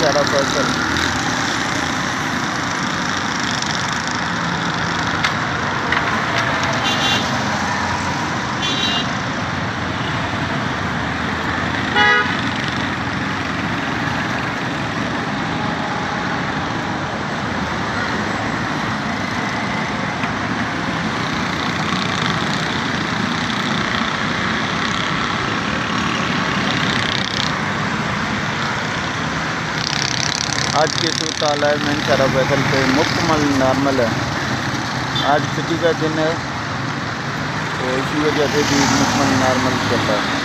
सारा फैसल। आज के सूरत अलाइनमेंट सारा फैसल पे मुकम्मल नॉर्मल है। आज छुट्टी का दिन है तो इसी वजह से भी मुकम्मल नॉर्मल चल रहा है।